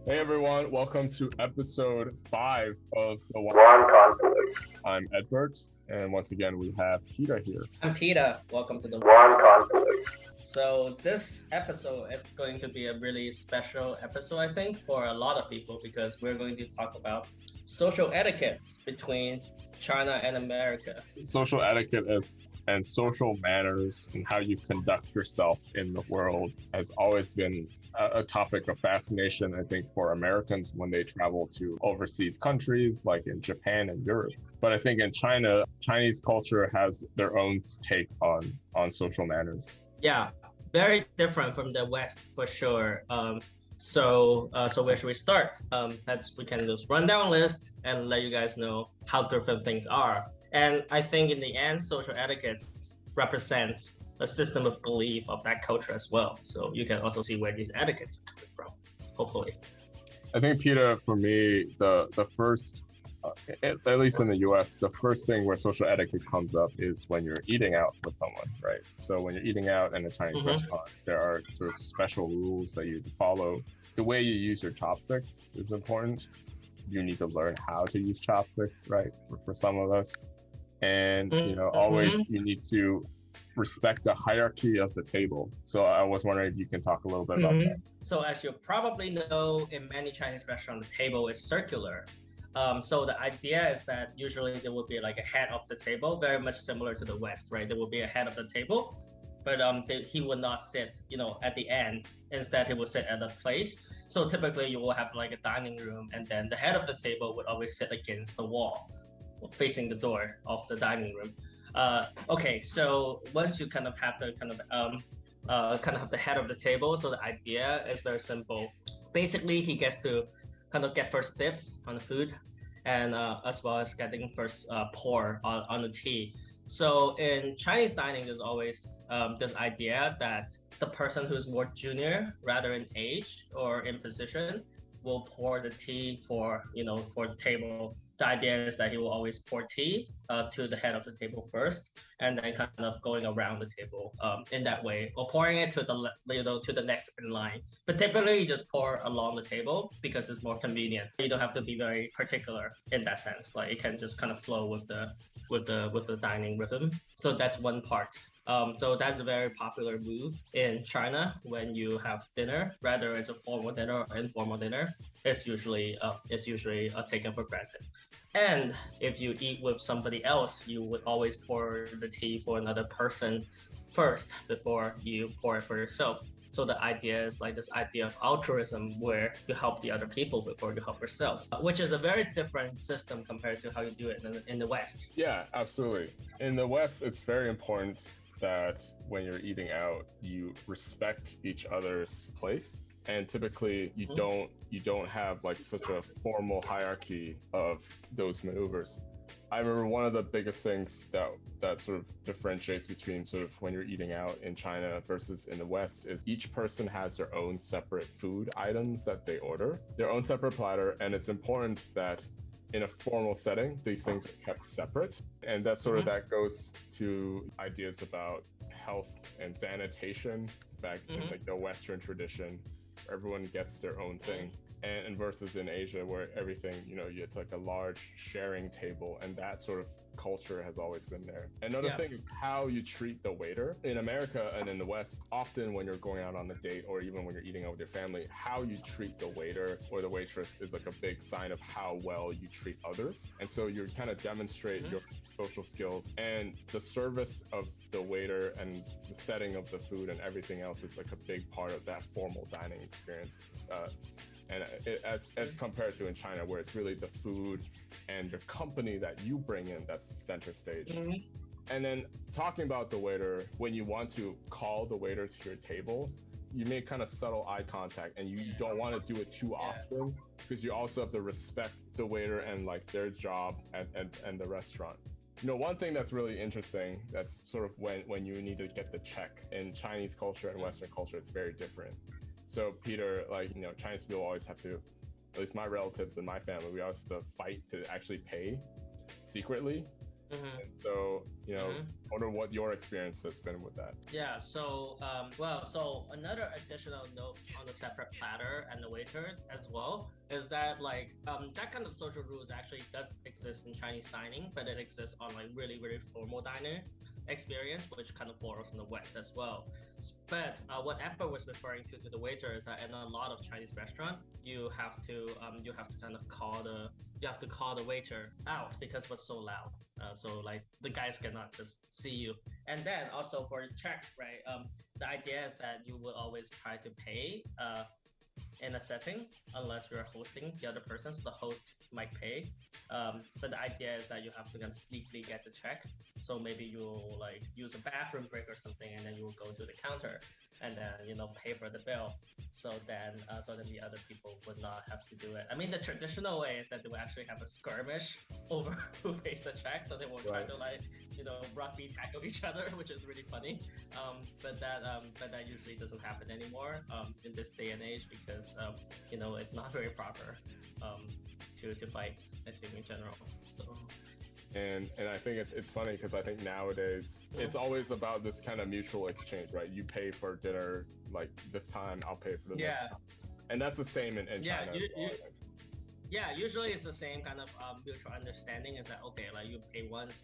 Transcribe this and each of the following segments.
Hey everyone, welcome to episode 5 of the Wonton Boys. I'm Edbert, and once again we have Peter here. I'm Peta. Welcome to the Wonton Boys. So this episode is going to be a really special episode, I think, for a lot of people because we're going to talk about social etiquettes between China and America. Social etiquette and social manners and how you conduct yourself in the world has always been a topic of fascination, I think, for Americans when they travel to overseas countries like in Japan and Europe. But I think in China, Chinese culture has their own take on social manners. Yeah, very different from the West for sure. So where should we start? We can just run down a list and let you guys know how different things are. And I think in the end, social etiquette represents a system of belief of that culture as well. So you can also see where these etiquettes are coming from, hopefully. I think, Peter, for me, the first, at least in the US, the first thing where social etiquette comes up is when you're eating out with someone, right? So when you're eating out in a Chinese restaurant, there are sort of special rules that you follow. The way you use your chopsticks is important. You need to learn how to use chopsticks, right? For some of us. And, always you need to respect the hierarchy of the table. So I was wondering if you can talk a little bit about that. So as you probably know, in many Chinese restaurants, the table is circular. So the idea is that usually there will be like a head of the table, very much similar to the West, right? There will be a head of the table, but he would not sit, at the end. Instead, he will sit at a place. So typically you will have like a dining room, and then the head of the table would always sit against the wall, facing the door of the dining room. Okay, so once you kind of have the have the head of the table, so the idea is very simple. Basically, he gets to kind of get first dibs on the food, and as well as getting first pour on the tea. So in Chinese dining, there's always this idea that the person who's more junior, rather in age or in position, will pour the tea for the table. The idea is that he will always pour tea to the head of the table first, and then kind of going around the table in that way, or pouring it to the next in line. But typically, you just pour along the table because it's more convenient. You don't have to be very particular in that sense. Like it can just kind of flow with the dining rhythm. So that's one part. So that's a very popular move in China when you have dinner, whether it's a formal dinner or informal dinner. It's usually taken for granted. And if you eat with somebody else, you would always pour the tea for another person first before you pour it for yourself. So the idea is like this idea of altruism, where you help the other people before you help yourself, which is a very different system compared to how you do it in the West. Yeah, absolutely. In the West, it's very important that when you're eating out, you respect each other's place. And typically you don't have like such a formal hierarchy of those maneuvers. I remember one of the biggest things that sort of differentiates between sort of when you're eating out in China versus in the West is each person has their own separate food items that they order, their own separate platter, and it's important that in a formal setting, these things are kept separate. And that sort of that goes to ideas about health and sanitation back in like the Western tradition. Everyone gets their own thing. And versus in Asia, where everything, it's like a large sharing table, and that sort of culture has always been there. Another thing is how you treat the waiter. In America and in the West, often when you're going out on a date or even when you're eating out with your family, how you treat the waiter or the waitress is like a big sign of how well you treat others. And so you kind of demonstrate your social skills, and the service of the waiter and the setting of the food and everything else is like a big part of that formal dining experience. And as compared to in China, where it's really the food and your company that you bring in that's center stage. And then talking about the waiter, when you want to call the waiter to your table, you make kind of subtle eye contact, and you don't want to do it too often because you also have to respect the waiter and like their job and the restaurant. One thing that's really interesting, that's sort of when you need to get the check. In Chinese culture and Western culture, it's very different. So Peter, Chinese people always have to, at least my relatives and my family, we always have to fight to actually pay secretly. Mhm. And so, Mhm. I wonder what your experience has been with that. Yeah, so so another additional note on the separate platter and the waiter as well is that that kind of social rules actually does exist in Chinese dining, but it exists on like really really formal dining experience, which kind of borrows from the West as well. But what Edbert was referring to the waiter is that in a lot of Chinese restaurant, you have to kind of call the waiter out because what's so loud. So like the guys cannot just see you. And then also for the check, right? The idea is that you will always try to pay in a setting unless you're hosting the other person, so the host might pay. But the idea is that you have to kind of sneakily get the check. So maybe you'll like use a bathroom break or something, and then you will go to the counter and then pay for the bill. So then the other people would not have to do it. I mean, the traditional way is that they will actually have a skirmish over who pays the check. So they will try to rugby tackle each other, which is really funny. But that usually doesn't happen anymore in this day and age because it's not very proper to fight. I think in general. So. And I think it's funny because I think nowadays it's always about this kind of mutual exchange, right? You pay for dinner like this time, I'll pay for the next time. And that's the same in China. Yeah, usually it's the same kind of mutual understanding is that okay, like you pay once,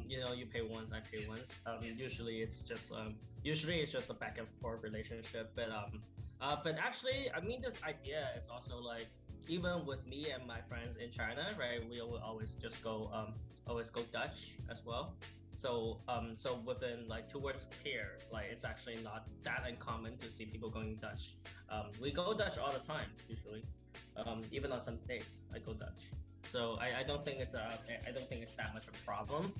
you pay once, I pay once. Usually it's just a back and forth relationship, but actually, I mean, this idea is also like even with me and my friends in China, right? We will always just go Dutch as well. So within like towards peers, like it's actually not that uncommon to see people going Dutch. We go Dutch all the time usually. Even on some days, I go Dutch. So I don't think it's that much a problem.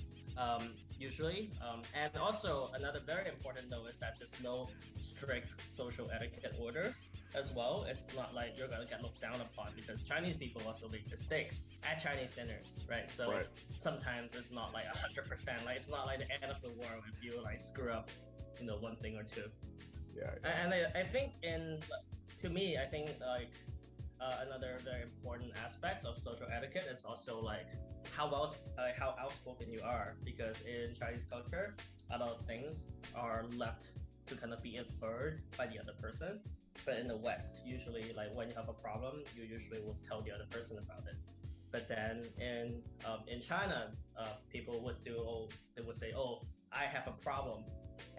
Usually, and also another very important note is that there's no strict social etiquette orders as well. It's not like you're gonna get looked down upon because Chinese people also make mistakes at Chinese dinners, right? So sometimes it's not like 100%. Like it's not like the end of the world if you like screw up, one thing or two. Yeah. And I think to me, I think like another very important aspect of social etiquette is also like how outspoken you are, because in Chinese culture, a lot of things are left to kind of be inferred by the other person. But in the West, usually like when you have a problem, you usually will tell the other person about it. But then in China, people would say, oh, I have a problem,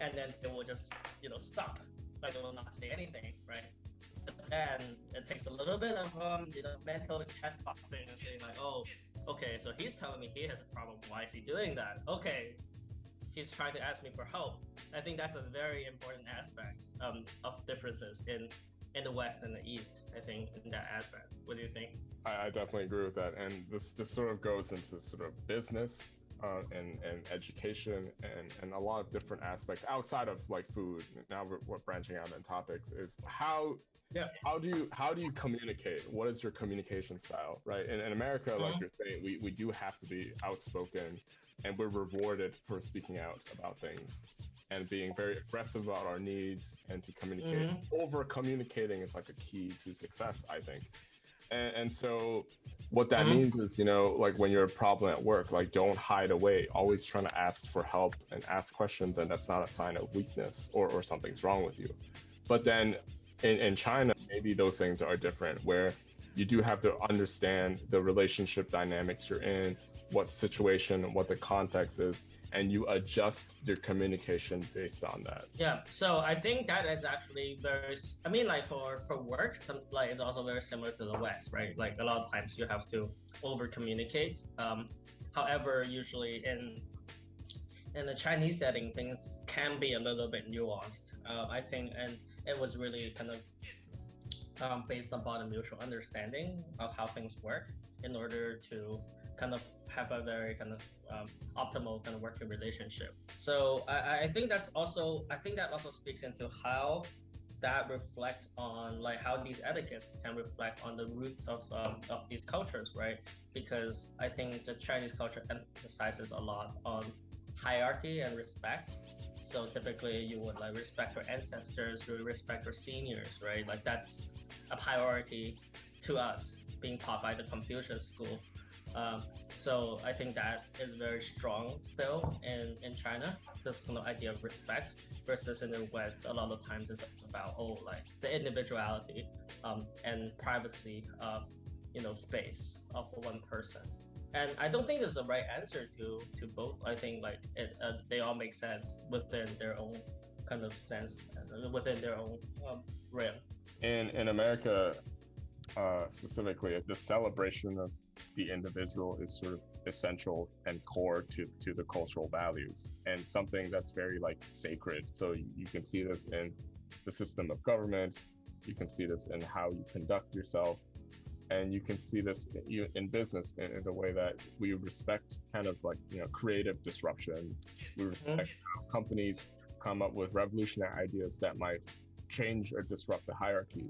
and then they will just stop, like they will not say anything, right? And it takes a little bit of mental chess boxing and saying like, oh, okay, so he's telling me he has a problem. Why is he doing that? Okay, he's trying to ask me for help. I think that's a very important aspect of differences in the West and the East. I think in that aspect. What do you think? I definitely agree with that, and this sort of goes into sort of business and education and a lot of different aspects outside of like food. Now we're branching out in topics is how do you communicate? What is your communication style, right? In America, like you're saying, we do have to be outspoken, and we're rewarded for speaking out about things and being very aggressive about our needs and to communicate. Over communicating is like a key to success, I think. And so what that means is, like when you're a problem at work, like don't hide away, always trying to ask for help and ask questions. And that's not a sign of weakness or something's wrong with you. But then in China, maybe those things are different, where you do have to understand the relationship dynamics you're in, what situation, what the context is, and you adjust your communication based on that. Yeah, so I think that is actually I mean, like for work, it's also very similar to the West, right? Like a lot of times you have to over communicate. However, usually in the Chinese setting, things can be a little bit nuanced. I think, and it was really kind of based upon a mutual understanding of how things work in order to kind of have a very kind of optimal kind of working relationship. So I think that also speaks into how that reflects on like how these etiquettes can reflect on the roots of these cultures, right? Because I think the Chinese culture emphasizes a lot on hierarchy and respect. So typically you would like respect your ancestors, you respect your seniors, right? Like that's a priority to us being taught by the Confucius school. So I think that is very strong still in China, this kind of idea of respect, versus in the West, a lot of times it's about like the individuality and privacy of space of one person. And I don't think there's a right answer to both. I think like they all make sense within their own kind of sense, within their own realm. In America, specifically, the celebration of the individual is sort of essential and core to the cultural values, and something that's very like sacred. So you can see this in the system of government, you can see this in how you conduct yourself, and you can see this in business in the way that we respect kind of like creative disruption. We respect how companies come up with revolutionary ideas that might change or disrupt the hierarchy.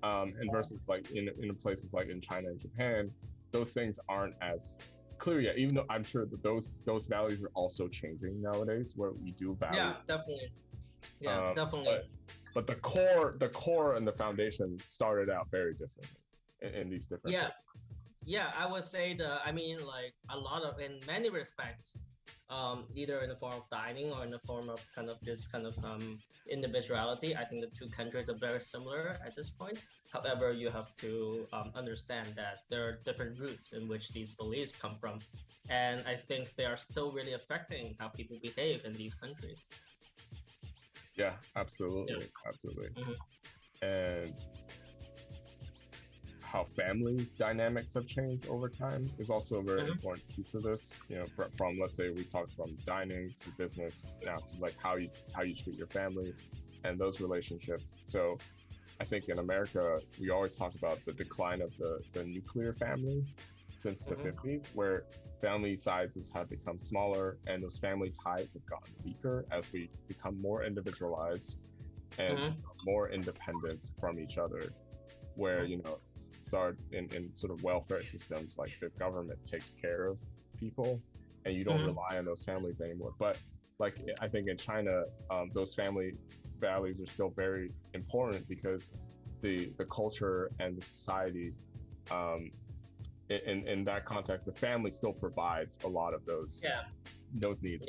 And versus like in places like in China and Japan, those things aren't as clear yet. Even though I'm sure that those values are also changing nowadays, where we do value. Yeah, definitely. Yeah, definitely. But the core and the foundation started out very differently in these different. Yeah, places. yeah. I would say like a lot of, in many respects, either in the form of dining or in the form of kind of this kind of individuality. I think the two countries are very similar at this point. However, you have to understand that there are different roots in which these beliefs come from. And I think they are still really affecting how people behave in these countries. Yeah, absolutely. Absolutely. And how families dynamics have changed over time is also a very important piece of this. From let's say we talked from dining to business now to like how you treat your family and those relationships. So I think in America we always talk about the decline of the nuclear family since the 50s, where family sizes have become smaller and those family ties have gotten weaker as we become more individualized and more independent from each other, where start in sort of welfare systems, like the government takes care of people and you don't rely on those families anymore. But like I think in China, those family values are still very important because the culture and the society, in that context, the family still provides a lot of those needs.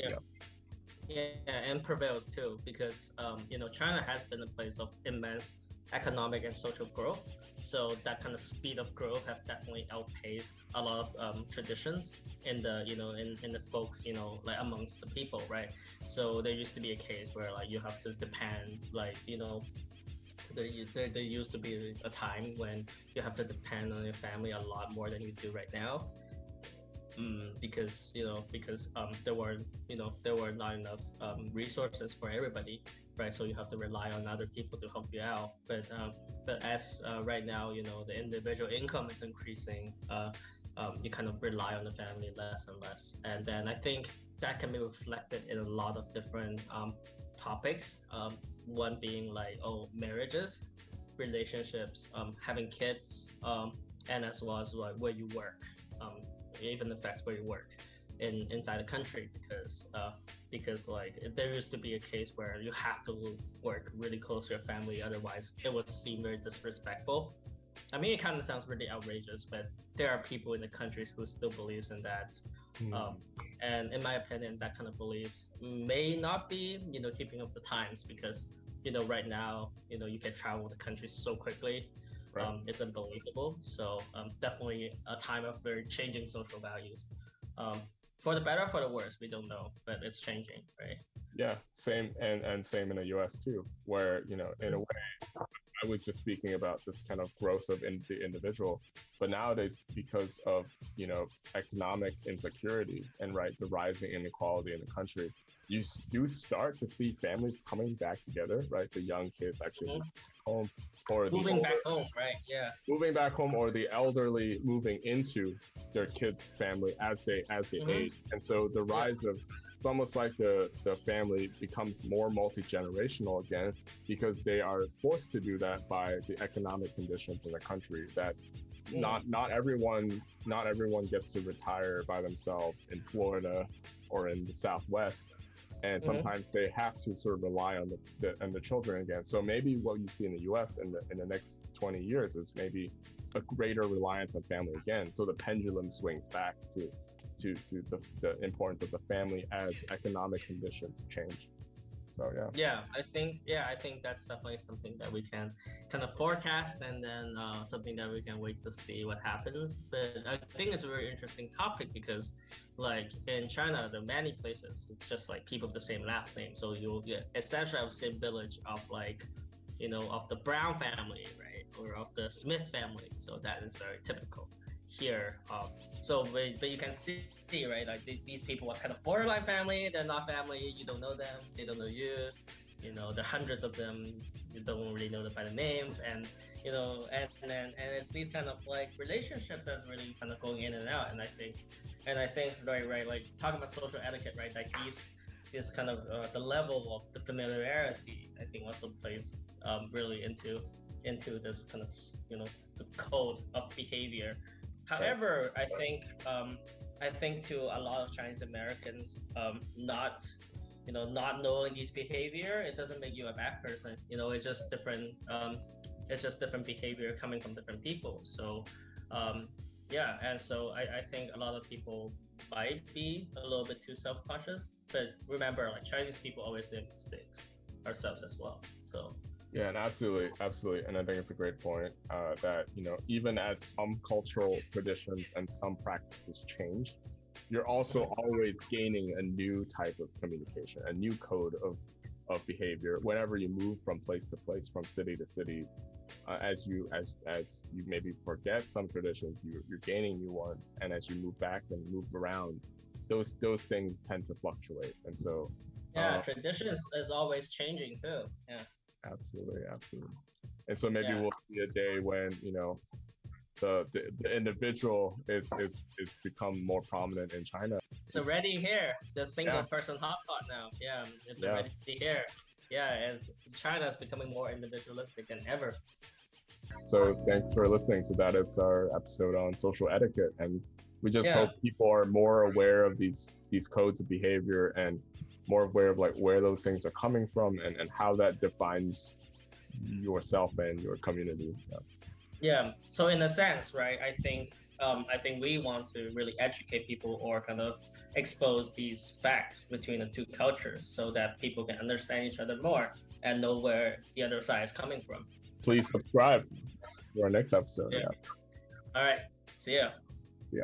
Yeah, and prevails too, because China has been a place of immense economic and social growth. So that kind of speed of growth have definitely outpaced a lot of traditions in the in the folks like amongst the people, right? So there used to be a case where like you have to depend, like there used to be a time when you have to depend on your family a lot more than you do right now. Because there were not enough resources for everybody, right? So you have to rely on other people to help you out. But as right now, the individual income is increasing. You kind of rely on the family less and less, and then I think that can be reflected in a lot of different topics. One being like marriages, relationships, having kids, and as well as like where you work. Even affects where you work inside the country, because like there used to be a case where you have to work really close to your family, otherwise it would seem very disrespectful. I mean, it kind of sounds really outrageous, but there are people in the countries who still believes in that. And in my opinion, that kind of beliefs may not be keeping up the times, because right now you can travel the country so quickly. Right. It's unbelievable. So definitely a time of very changing social values. For the better, for the worse, we don't know, but it's changing, right? Yeah, same, and same in the US too, where in a way, I was just speaking about this kind of growth of the individual, but nowadays, because of economic insecurity and the rising inequality in the country, you do start to see families coming back together, right? The young kids actually home, or moving back home, right? Yeah, moving back home, or the elderly moving into their kids' family as they age. And so the rise of, it's almost like the family becomes more multi-generational again, because they are forced to do that by the economic conditions in the country, that not everyone gets to retire by themselves in Florida or in the Southwest. and sometimes they have to sort of rely on the children again. So maybe what you see in the U.S. in the next 20 years is maybe a greater reliance on family again. So the pendulum swings back to the importance of the family as economic conditions change. So I think that's definitely something that we can kind of forecast, and then something that we can wait to see what happens. But I think it's a very interesting topic because, like in China, there are many places it's just like people with the same last name. So you'll essentially have the same village of like, of the Brown family, right, or of the Smith family. So that is very typical here. But you can see, right, like these people are kind of borderline family. They're not family. You don't know them. They don't know you. There are hundreds of them. You don't really know them by the names, and and it's these kind of like relationships that's really kind of going in and out. And I think right, like talking about social etiquette, right, like these kind of the level of the familiarity, I think also plays really into this kind of the code of behavior. However, I think to a lot of Chinese Americans, not knowing these behavior, it doesn't make you a bad person. It's just different. It's just different behavior coming from different people. So, and so I think a lot of people might be a little bit too self-conscious. But remember, like Chinese people always make mistakes ourselves as well. So. Yeah, and absolutely. And I think it's a great point that, even as some cultural traditions and some practices change, you're also always gaining a new type of communication, a new code of behavior whenever you move from place to place, from city to city. As you maybe forget some traditions, you're gaining new ones, and as you move back and move around, those things tend to fluctuate. And so tradition is always changing too. Yeah. Absolutely. And so maybe we'll see a day when the individual is become more prominent in China. It's already here. The single person hotspot now. Yeah, it's already here. Yeah, and China is becoming more individualistic than ever. So thanks for listening. So that is our episode on social etiquette, and we just hope people are more aware of these codes of behavior and more aware of like where those things are coming from and how that defines yourself and your community. So in a sense, right, I think we want to really educate people or kind of expose these facts between the two cultures so that people can understand each other more and know where the other side is coming from. Please subscribe to our next episode. All right, see ya. Yeah.